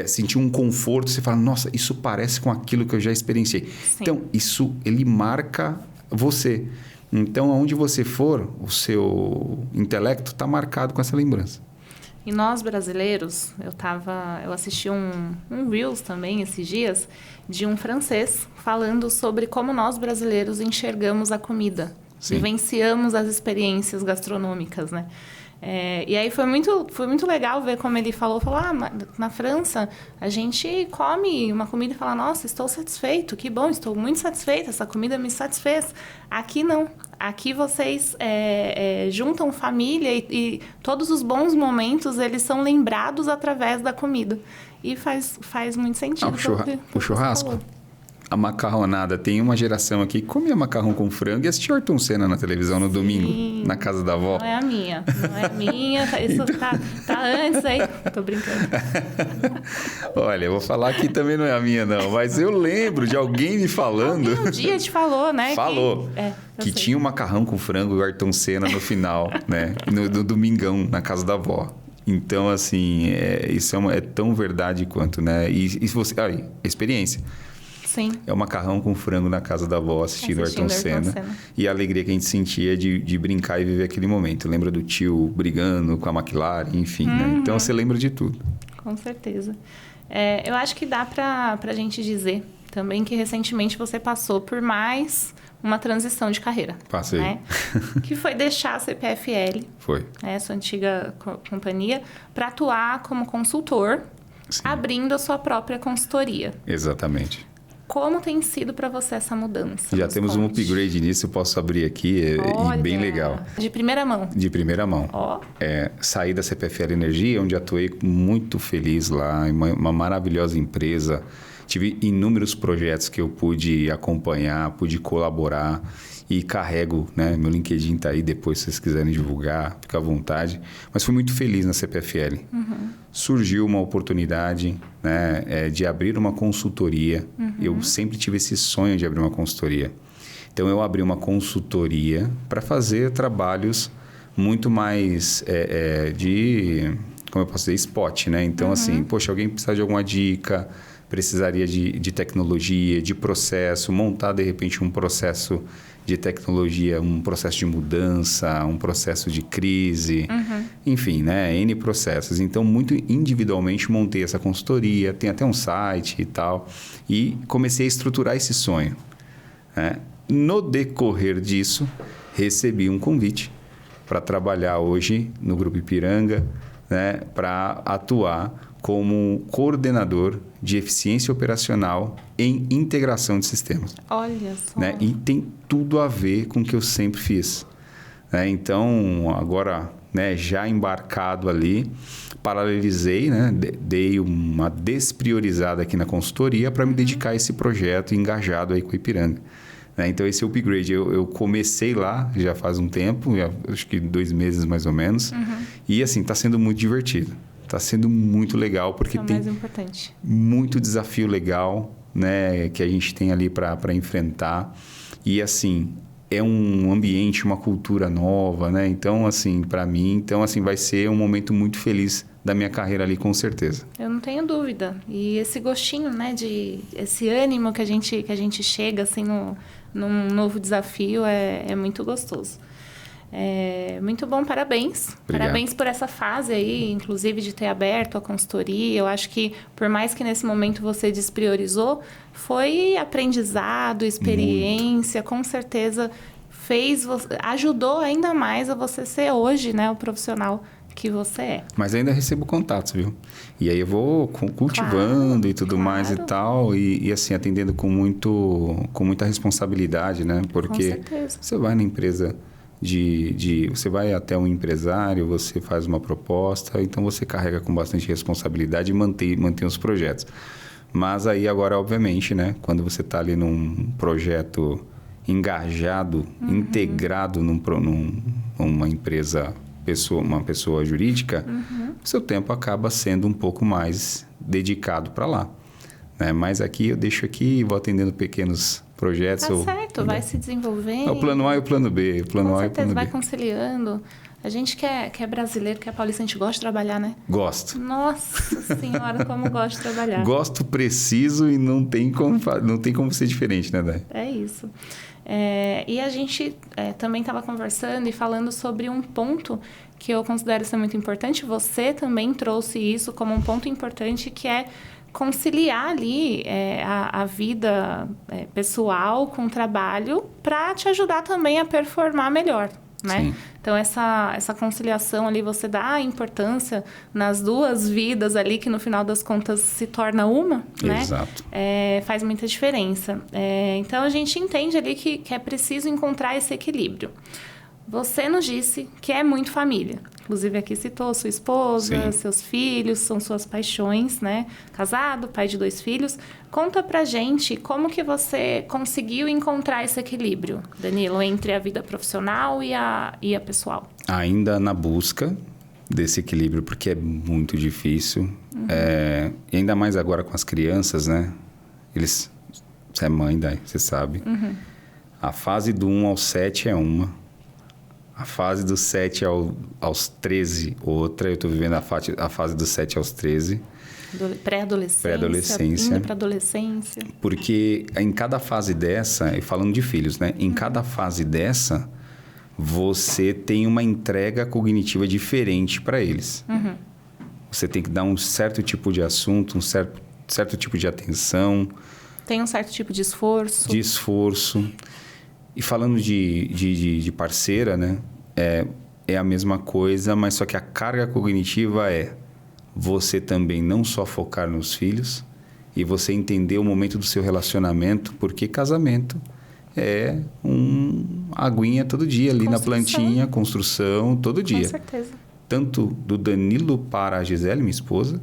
[SPEAKER 2] sentir um conforto, você fala, nossa, isso parece com aquilo que eu já experienciei.
[SPEAKER 1] Sim.
[SPEAKER 2] Então, isso, ele marca você. Então, aonde você for, o seu intelecto está marcado com essa lembrança.
[SPEAKER 1] E nós brasileiros, eu assisti um Reels também esses dias, de um francês falando sobre como nós brasileiros enxergamos a comida.
[SPEAKER 2] Sim.
[SPEAKER 1] Vivenciamos as experiências gastronômicas, né? E aí foi muito legal ver como ele falou, na França a gente come uma comida e fala, nossa, estou satisfeito, que bom, estou muito satisfeita, essa comida me satisfez. Aqui não, aqui vocês juntam família e todos os bons momentos eles são lembrados através da comida. E faz muito sentido.
[SPEAKER 2] O churrasco. A macarronada. Tem uma geração aqui que comia macarrão com frango e assistia Ayrton Senna na televisão no domingo, na casa da avó.
[SPEAKER 1] Não é a minha. Isso tá antes aí. Tô brincando.
[SPEAKER 2] Olha, eu vou falar que também não é a minha, não. Mas eu lembro de alguém me falando...
[SPEAKER 1] Alguém um dia te falou, né?
[SPEAKER 2] Falou. Que tinha um macarrão com frango e o Ayrton Senna no final, né? No domingão, na casa da avó. Então, assim, isso é tão verdade quanto, né? E você... Olha, experiência.
[SPEAKER 1] Sim.
[SPEAKER 2] É o macarrão com frango na casa da avó assistindo Ayrton Senna. E a alegria que a gente sentia de brincar e viver aquele momento. Lembra do tio brigando com a McLaren, enfim, né? Então você lembra de tudo.
[SPEAKER 1] Com certeza. Eu acho que dá pra gente dizer também que recentemente você passou por mais uma transição de carreira.
[SPEAKER 2] Passei.
[SPEAKER 1] Né? Que foi deixar a CPFL.
[SPEAKER 2] Foi.
[SPEAKER 1] Sua antiga companhia, para atuar como consultor,
[SPEAKER 2] Sim.
[SPEAKER 1] abrindo a sua própria consultoria.
[SPEAKER 2] Exatamente.
[SPEAKER 1] Como tem sido para você essa mudança?
[SPEAKER 2] Já temos um upgrade nisso, eu posso abrir aqui, e bem legal.
[SPEAKER 1] De primeira mão.
[SPEAKER 2] De primeira mão. Saí da CPFL Energia, onde atuei muito feliz lá, uma maravilhosa empresa. Tive inúmeros projetos que eu pude acompanhar, pude colaborar e carrego, né? Meu LinkedIn está aí depois, se vocês quiserem divulgar, fica à vontade. Mas fui muito feliz na CPFL. Surgiu uma oportunidade, né, de abrir uma consultoria. Eu sempre tive esse sonho de abrir uma consultoria. Então, eu abri uma consultoria para fazer trabalhos muito mais como eu posso dizer, spot, né? Então, assim, poxa, alguém precisa de alguma dica, precisaria de tecnologia, de processo, montar, de repente, um processo de tecnologia, um processo de mudança, um processo de crise, enfim, né? N processos. Então, muito individualmente, montei essa consultoria, tem até um site e tal, e comecei a estruturar esse sonho, né? No decorrer disso, recebi um convite para trabalhar hoje no Grupo Ipiranga, né? Para atuar como coordenador de eficiência operacional em integração de sistemas.
[SPEAKER 1] Olha só.
[SPEAKER 2] Né? E tem tudo a ver com o que eu sempre fiz. Né? Então, agora, né, já embarcado ali, paralelizei, né? Dei uma despriorizada aqui na consultoria para me dedicar a esse projeto engajado aí com o Ipiranga. Né? Então, esse upgrade, eu comecei lá já faz um tempo, acho que 2 meses mais ou menos, e assim, está sendo muito divertido. Está sendo muito legal, porque tem muito desafio legal, né, que a gente tem ali para enfrentar. E, assim, é um ambiente, uma cultura nova, né? Então, assim, para mim, vai ser um momento muito feliz da minha carreira ali, com certeza.
[SPEAKER 1] Eu não tenho dúvida. E esse gostinho, né, esse ânimo que a gente chega, assim, num novo desafio é muito gostoso. Muito bom, parabéns.
[SPEAKER 2] Obrigado.
[SPEAKER 1] Parabéns por essa fase aí, inclusive de ter aberto a consultoria. Eu acho que, por mais que nesse momento você despriorizou, foi aprendizado, experiência, com certeza ajudou ainda mais a você ser hoje, né, o profissional que você é.
[SPEAKER 2] Mas ainda recebo contatos, viu? E aí eu vou cultivando e tudo mais e tal, e assim, atendendo com muita responsabilidade, né? Porque você vai na empresa... você vai até um empresário, você faz uma proposta, então você carrega com bastante responsabilidade e mantém os projetos. Mas aí agora, obviamente, né, quando você está ali num projeto engajado, integrado numa empresa, uma pessoa jurídica, seu tempo acaba sendo um pouco mais dedicado para lá. Né? Mas aqui eu deixo aqui e vou atendendo pequenos projetos.
[SPEAKER 1] Tá certo, vai se desenvolvendo.
[SPEAKER 2] O plano A e o plano B.
[SPEAKER 1] Com certeza, vai conciliando. A gente que é brasileiro, que é paulista, a gente gosta de trabalhar, né?
[SPEAKER 2] Gosto.
[SPEAKER 1] Nossa Senhora, como gosto de trabalhar.
[SPEAKER 2] Gosto, preciso e não tem como ser diferente, né, Dai?
[SPEAKER 1] É isso. E a gente também estava conversando e falando sobre um ponto que eu considero ser muito importante. Você também trouxe isso como um ponto importante, que é conciliar ali a vida pessoal com o trabalho para te ajudar também a performar melhor, né?
[SPEAKER 2] Sim.
[SPEAKER 1] Então, essa conciliação ali, você dá a importância nas 2 vidas ali, que no final das contas se torna uma, né?
[SPEAKER 2] Exato.
[SPEAKER 1] Faz muita diferença. Então, a gente entende ali que é preciso encontrar esse equilíbrio. Você nos disse que é muito família. Inclusive, aqui citou sua esposa,
[SPEAKER 2] Sim.
[SPEAKER 1] seus filhos, são suas paixões, né? Casado, pai de 2 filhos. Conta pra gente como que você conseguiu encontrar esse equilíbrio, Danilo, entre a vida profissional e a pessoal.
[SPEAKER 2] Ainda na busca desse equilíbrio, porque é muito difícil. E ainda mais agora com as crianças, né? Você é mãe, daí, você sabe. A fase do 1 ao 7 é uma. A fase do 7 aos 13, outra. Eu estou vivendo a fase do 7 aos 13.
[SPEAKER 1] Pré-adolescência. Indo para adolescência.
[SPEAKER 2] Porque em cada fase dessa, e falando de filhos, né? Em cada fase dessa, você tem uma entrega cognitiva diferente para eles. Você tem que dar um certo tipo de assunto, um certo tipo de atenção.
[SPEAKER 1] Tem um certo tipo de esforço.
[SPEAKER 2] E falando de parceira, né? É a mesma coisa, mas só que a carga cognitiva é você também não só focar nos filhos e você entender o momento do seu relacionamento, porque casamento é aguinha todo dia ali na plantinha, construção todo dia.
[SPEAKER 1] Com certeza.
[SPEAKER 2] Tanto do Danilo para a Gisele, minha esposa,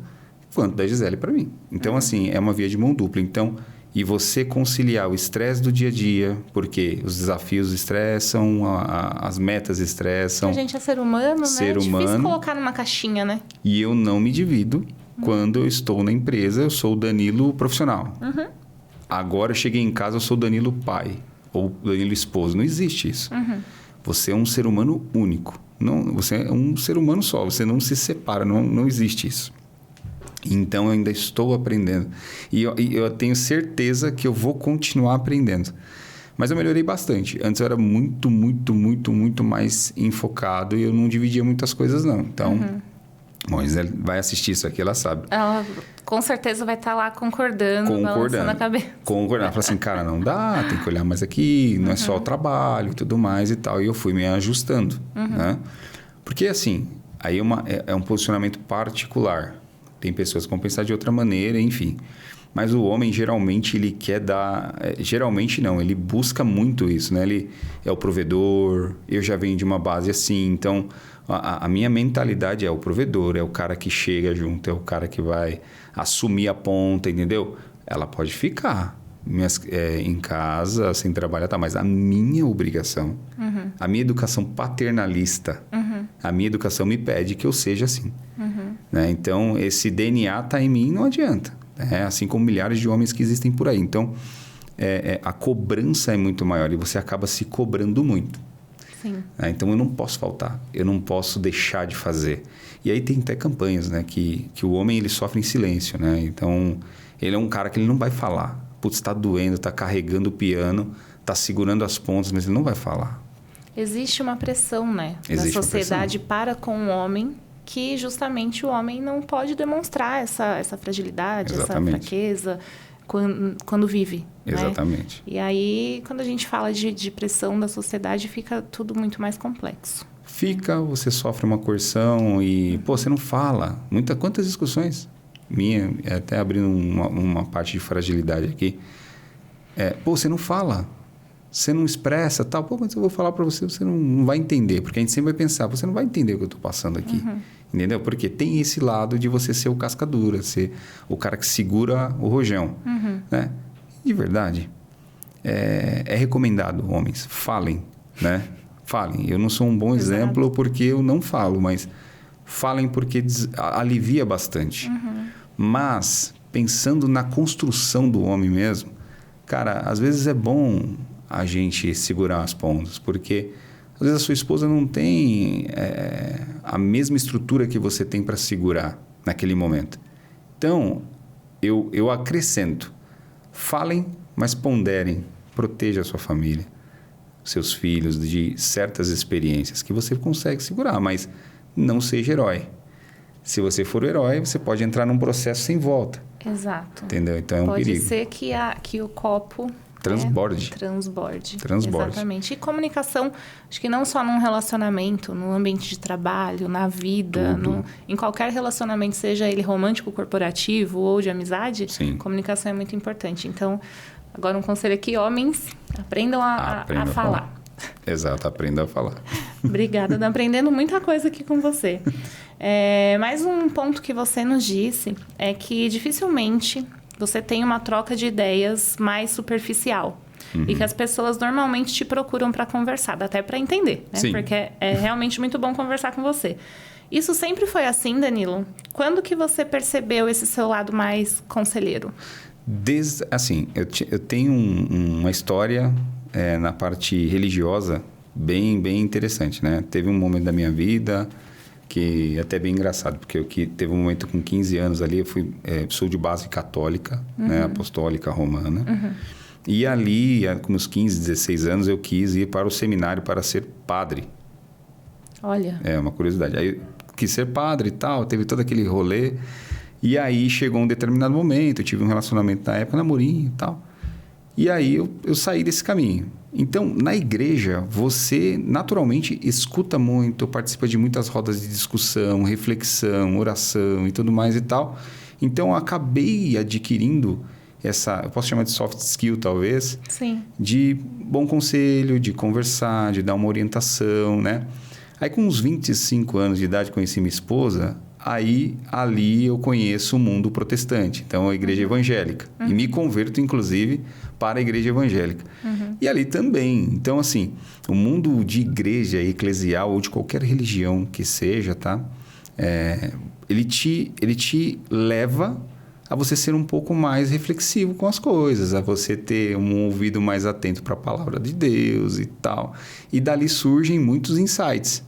[SPEAKER 2] quanto da Gisele para mim. Então, assim, é uma via de mão dupla. Então... E você conciliar o estresse do dia a dia, porque os desafios estressam, as metas estressam.
[SPEAKER 1] A gente é ser humano, né? É difícil colocar numa caixinha, né?
[SPEAKER 2] E eu não me divido quando eu estou na empresa, eu sou o Danilo profissional. Agora eu cheguei em casa, eu sou o Danilo pai, ou Danilo esposo. Não existe isso. Você é um ser humano único. Não, você é um ser humano só, você não se separa, não existe isso. Então, eu ainda estou aprendendo. E eu tenho certeza que eu vou continuar aprendendo. Mas eu melhorei bastante. Antes eu era muito mais enfocado e eu não dividia muitas coisas, não. Então, bom, Gisele vai assistir isso aqui, ela sabe.
[SPEAKER 1] Ela com certeza vai estar lá balançando a cabeça.
[SPEAKER 2] Concordando. Ela fala assim, cara, não dá, tem que olhar mais aqui, não é só o trabalho e tudo mais e tal. E eu fui me ajustando, né? Porque, assim, aí é um posicionamento particular. Tem pessoas que vão pensar de outra maneira, enfim. Mas o homem, geralmente, ele quer dar... Geralmente, não. Ele busca muito isso, né? Ele é o provedor. Eu já venho de uma base assim. Então, a minha mentalidade é o provedor. É o cara que chega junto. É o cara que vai assumir a ponta, entendeu? Ela pode ficar em casa, sem trabalhar, tá? Mas a minha obrigação, a minha educação paternalista, a minha educação me pede que eu seja assim. Né? Então, esse DNA tá em mim, não adianta. Assim como milhares de homens que existem por aí. Então, a cobrança é muito maior e você acaba se cobrando muito.
[SPEAKER 1] Sim.
[SPEAKER 2] Então, eu não posso faltar, eu não posso deixar de fazer. E aí tem até campanhas, né, que o homem ele sofre em silêncio. Né? Então, ele é um cara que ele não vai falar. Putz, está doendo, está carregando o piano, está segurando as pontas, mas ele não vai falar.
[SPEAKER 1] Existe uma pressão, né, da sociedade para com o homem, que justamente o homem não pode demonstrar essa fragilidade,
[SPEAKER 2] Exatamente.
[SPEAKER 1] Essa fraqueza quando vive.
[SPEAKER 2] Exatamente.
[SPEAKER 1] Né? E aí, quando a gente fala de pressão da sociedade, fica tudo muito mais complexo.
[SPEAKER 2] Você sofre uma coerção e, você não fala. Quantas discussões? Minha, até abrindo uma parte de fragilidade aqui. Você não fala. Você não expressa, tal. Mas eu vou falar para você, você não vai entender. Porque a gente sempre vai pensar, você não vai entender o que eu estou passando aqui. Entendeu? Porque tem esse lado de você ser o casca dura, ser o cara que segura o rojão. Né? De verdade, é recomendado, homens, falem, né? Falem. Eu não sou um bom exemplo porque eu não falo, mas falem porque alivia bastante. Mas, pensando na construção do homem mesmo, cara, às vezes é bom a gente segurar as pontas, porque às vezes a sua esposa não tem a mesma estrutura que você tem para segurar naquele momento. Então, eu acrescento. Falem, mas ponderem. Proteja a sua família, seus filhos de certas experiências que você consegue segurar, mas não seja herói. Se você for o herói, você pode entrar num processo sem volta.
[SPEAKER 1] Exato.
[SPEAKER 2] Entendeu? Então é um perigo.
[SPEAKER 1] Pode ser que o copo...
[SPEAKER 2] Transborde.
[SPEAKER 1] Transborde. Exatamente. E comunicação, acho que não só num relacionamento, no ambiente de trabalho, na vida, em qualquer relacionamento, seja ele romântico, corporativo ou de amizade,
[SPEAKER 2] Sim.
[SPEAKER 1] Comunicação é muito importante. Então, agora um conselho aqui, homens, aprendam a falar.
[SPEAKER 2] Exato, aprenda a falar.
[SPEAKER 1] Obrigada, estou aprendendo muita coisa aqui com você. Mais um ponto que você nos disse é que dificilmente você tem uma troca de ideias mais superficial. E que as pessoas normalmente te procuram para conversar, até para entender, né?
[SPEAKER 2] Sim.
[SPEAKER 1] Porque é realmente muito bom conversar com você. Isso sempre foi assim, Danilo? Quando que você percebeu esse seu lado mais conselheiro?
[SPEAKER 2] Eu tenho uma história na parte religiosa bem interessante, né? Teve um momento da minha vida que é até bem engraçado, porque teve um momento com 15 anos ali, eu sou de base católica, né? Apostólica romana. E ali, com meus 15, 16 anos, eu quis ir para o seminário para ser padre.
[SPEAKER 1] Olha.
[SPEAKER 2] Uma curiosidade. Aí eu quis ser padre e tal, teve todo aquele rolê. E aí chegou um determinado momento, eu tive um relacionamento na época, namorinho e tal. E aí eu saí desse caminho. Então, na igreja, você naturalmente escuta muito, participa de muitas rodas de discussão, reflexão, oração e tudo mais e tal. Então, eu acabei adquirindo eu posso chamar de soft skill, talvez.
[SPEAKER 1] Sim.
[SPEAKER 2] De bom conselho, de conversar, de dar uma orientação, né? Aí, com uns 25 anos de idade, conheci minha esposa. Aí, ali, eu conheço o mundo protestante. Então, a igreja evangélica. E me converto, inclusive, para a igreja evangélica. E ali também. Então, assim, o mundo de igreja eclesial ou de qualquer religião que seja, tá? Ele te leva a você ser um pouco mais reflexivo com as coisas, a você ter um ouvido mais atento para a palavra de Deus e tal. E dali surgem muitos insights.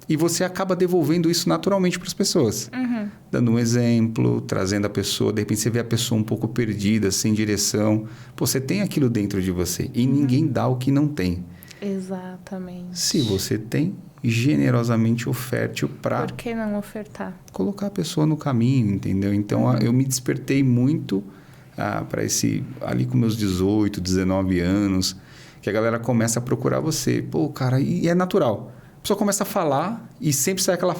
[SPEAKER 2] E você acaba devolvendo isso naturalmente para as pessoas. Dando um exemplo, trazendo a pessoa. De repente, você vê a pessoa um pouco perdida, sem direção. Pô, você tem aquilo dentro de você. E ninguém dá o que não tem.
[SPEAKER 1] Exatamente.
[SPEAKER 2] Se você tem, generosamente oferte-o para...
[SPEAKER 1] Por que não ofertar?
[SPEAKER 2] Colocar a pessoa no caminho, entendeu? Então, eu me despertei muito para esse... Ali com meus 18, 19 anos, que a galera começa a procurar você. Pô, cara, e é natural. A pessoa começa a falar e sempre sai aquela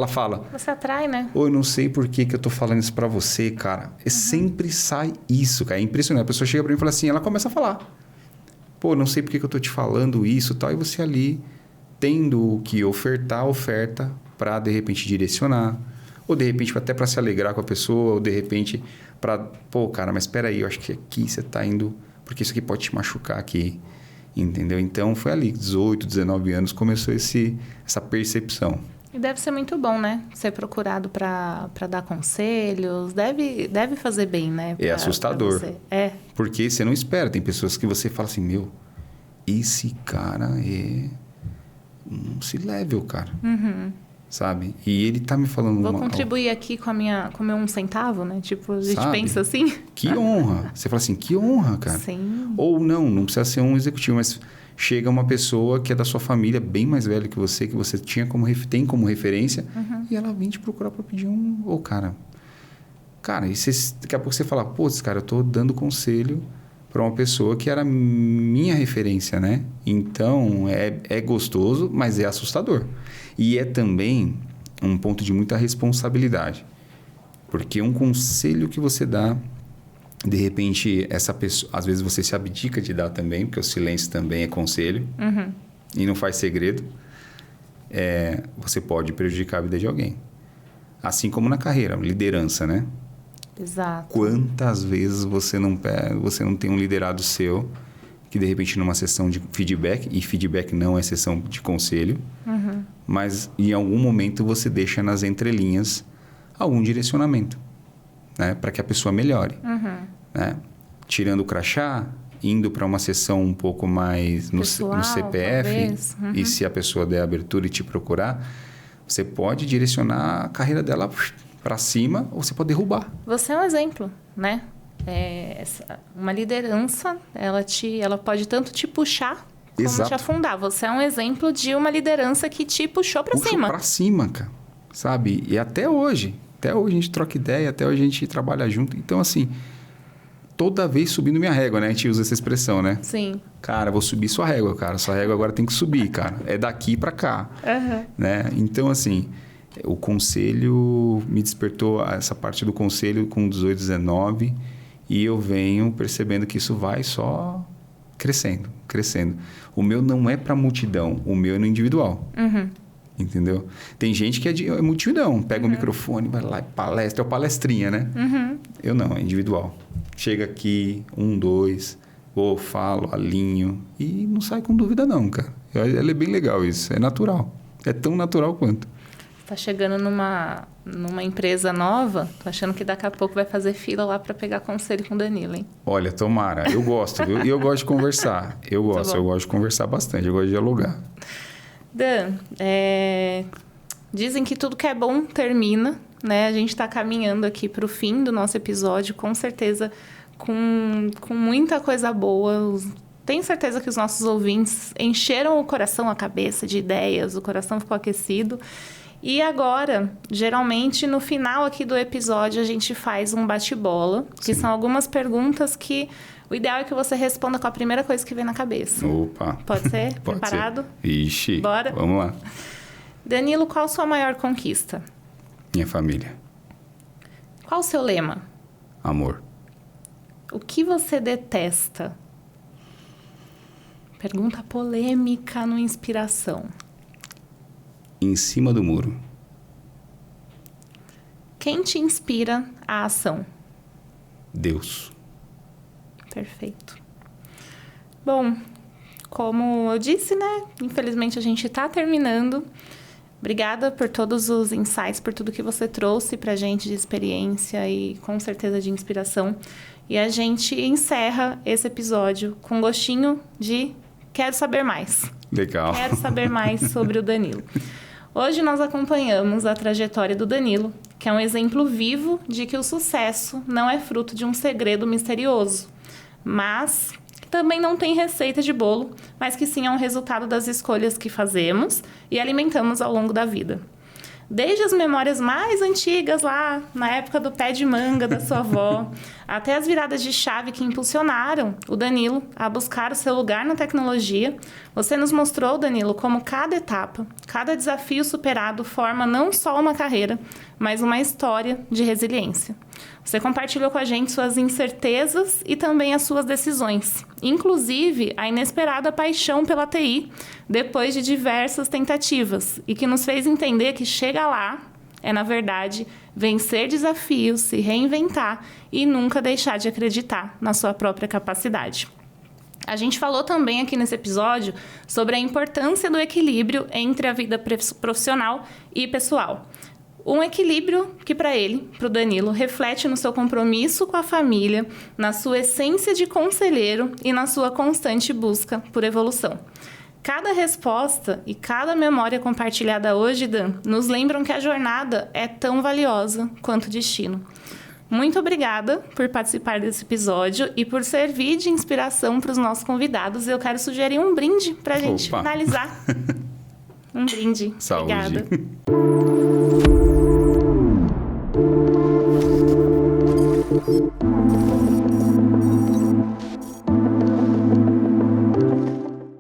[SPEAKER 2] fala.
[SPEAKER 1] Você atrai, né?
[SPEAKER 2] Ou eu não sei por que eu tô falando isso pra você, cara. Sempre sai isso, cara. É impressionante. A pessoa chega pra mim e fala assim, ela começa a falar. Pô, não sei por que eu tô te falando isso e tal. E você ali, tendo que ofertar, oferta pra, de repente, direcionar. Ou, de repente, até pra se alegrar com a pessoa. Ou, de repente, pra... Pô, cara, mas espera aí. Eu acho que aqui você tá indo... Porque isso aqui pode te machucar aqui. Entendeu? Então, foi ali, 18, 19 anos, começou essa percepção.
[SPEAKER 1] E deve ser muito bom, né? Ser procurado para dar conselhos. Deve fazer bem, né?
[SPEAKER 2] É assustador.
[SPEAKER 1] É.
[SPEAKER 2] Porque você não espera. Tem pessoas que você fala assim, meu, esse cara é um C-level, cara. Sabe? E ele tá me falando...
[SPEAKER 1] Vou contribuir aqui com o meu 1 centavo, né? Tipo, a gente pensa assim.
[SPEAKER 2] Que honra. Você fala assim, que honra, cara.
[SPEAKER 1] Sim.
[SPEAKER 2] Ou não precisa ser um executivo, mas chega uma pessoa que é da sua família, bem mais velha que você tem como referência, e ela vem te procurar para pedir um... Ô, cara, e daqui a pouco você fala, pô, cara, eu tô dando conselho para uma pessoa que era minha referência, né? Então, é gostoso, mas é assustador. E é também um ponto de muita responsabilidade. Porque um conselho que você dá, de repente, essa pessoa... Às vezes você se abdica de dar também, porque o silêncio também é conselho. E não faz segredo. Você pode prejudicar a vida de alguém. Assim como na carreira, liderança, né?
[SPEAKER 1] Exato.
[SPEAKER 2] Quantas vezes você não tem um liderado seu que, de repente, numa sessão de feedback, e feedback não é sessão de conselho, mas em algum momento você deixa nas entrelinhas algum direcionamento, né? Para que a pessoa melhore. Né? Tirando o crachá, indo para uma sessão um pouco mais
[SPEAKER 1] pessoal,
[SPEAKER 2] no CPF, e se a pessoa der abertura e te procurar, você pode direcionar a carreira dela para cima ou você pode derrubar.
[SPEAKER 1] Você é um exemplo, né? Uma liderança, ela pode tanto te puxar como
[SPEAKER 2] Exato.
[SPEAKER 1] te afundar. Você é um exemplo de uma liderança que te puxou para cima.
[SPEAKER 2] Puxou para cima, cara. Sabe? E até hoje a gente troca ideia, até hoje a gente trabalha junto. Então, assim, toda vez subindo minha régua, né? A gente usa essa expressão, né?
[SPEAKER 1] Sim.
[SPEAKER 2] Cara, vou subir sua régua, cara. Sua régua agora tem que subir, cara. É daqui para cá. Né? Então, assim, o conselho me despertou essa parte do conselho com 18, 19, e eu venho percebendo que isso vai só crescendo. O meu não é para multidão, o meu é no individual. Entendeu? Tem gente que é multidão, pega o microfone, vai lá e palestra, é o palestrinha, né? Eu não, é individual. Chega aqui, 1, 2, vou, falo, alinho, e não sai com dúvida não, cara. É bem legal isso, é natural. É tão natural quanto.
[SPEAKER 1] Tá chegando numa empresa nova, tô achando que daqui a pouco vai fazer fila lá para pegar conselho com o Danilo, hein?
[SPEAKER 2] Olha, tomara. Eu gosto, viu? E eu gosto de conversar. Eu gosto de conversar bastante, eu gosto de dialogar.
[SPEAKER 1] Dan, dizem que tudo que é bom termina, né? A gente está caminhando aqui para o fim do nosso episódio, com certeza, com muita coisa boa. Tenho certeza que os nossos ouvintes encheram o coração, a cabeça de ideias, o coração ficou aquecido. E agora, geralmente, no final aqui do episódio, a gente faz um bate-bola, que são algumas perguntas que o ideal é que você responda com a primeira coisa que vem na cabeça.
[SPEAKER 2] Opa!
[SPEAKER 1] Pode ser?
[SPEAKER 2] Pode
[SPEAKER 1] Preparado?
[SPEAKER 2] ser. Ixi!
[SPEAKER 1] Bora?
[SPEAKER 2] Vamos lá.
[SPEAKER 1] Danilo, qual a sua maior conquista?
[SPEAKER 2] Minha família.
[SPEAKER 1] Qual o seu lema?
[SPEAKER 2] Amor.
[SPEAKER 1] O que você detesta? Pergunta polêmica no Inspiração.
[SPEAKER 2] Em cima do muro.
[SPEAKER 1] Quem te inspira à ação?
[SPEAKER 2] Deus.
[SPEAKER 1] Perfeito. Bom, como eu disse, né? Infelizmente a gente está terminando. Obrigada por todos os insights, por tudo que você trouxe pra gente de experiência e com certeza de inspiração. E a gente encerra esse episódio com gostinho de quero saber mais.
[SPEAKER 2] Legal.
[SPEAKER 1] Quero saber mais sobre o Danilo. Hoje nós acompanhamos a trajetória do Danilo, que é um exemplo vivo de que o sucesso não é fruto de um segredo misterioso, mas também não tem receita de bolo, mas que sim é um resultado das escolhas que fazemos e alimentamos ao longo da vida. Desde as memórias mais antigas lá, na época do pé de manga da sua avó, até as viradas de chave que impulsionaram o Danilo a buscar o seu lugar na tecnologia, você nos mostrou, Danilo, como cada etapa, cada desafio superado forma não só uma carreira, mas uma história de resiliência. Você compartilhou com a gente suas incertezas e também as suas decisões, inclusive a inesperada paixão pela TI, depois de diversas tentativas, e que nos fez entender que chegar lá é, na verdade, vencer desafios, se reinventar e nunca deixar de acreditar na sua própria capacidade. A gente falou também aqui nesse episódio sobre a importância do equilíbrio entre a vida profissional e pessoal. Um equilíbrio que, para ele, para o Danilo, reflete no seu compromisso com a família, na sua essência de conselheiro e na sua constante busca por evolução. Cada resposta e cada memória compartilhada hoje, Dan, nos lembram que a jornada é tão valiosa quanto o destino. Muito obrigada por participar desse episódio e por servir de inspiração para os nossos convidados. Eu quero sugerir um brinde para a gente finalizar. Um brinde.
[SPEAKER 2] Saúde.
[SPEAKER 1] Obrigada.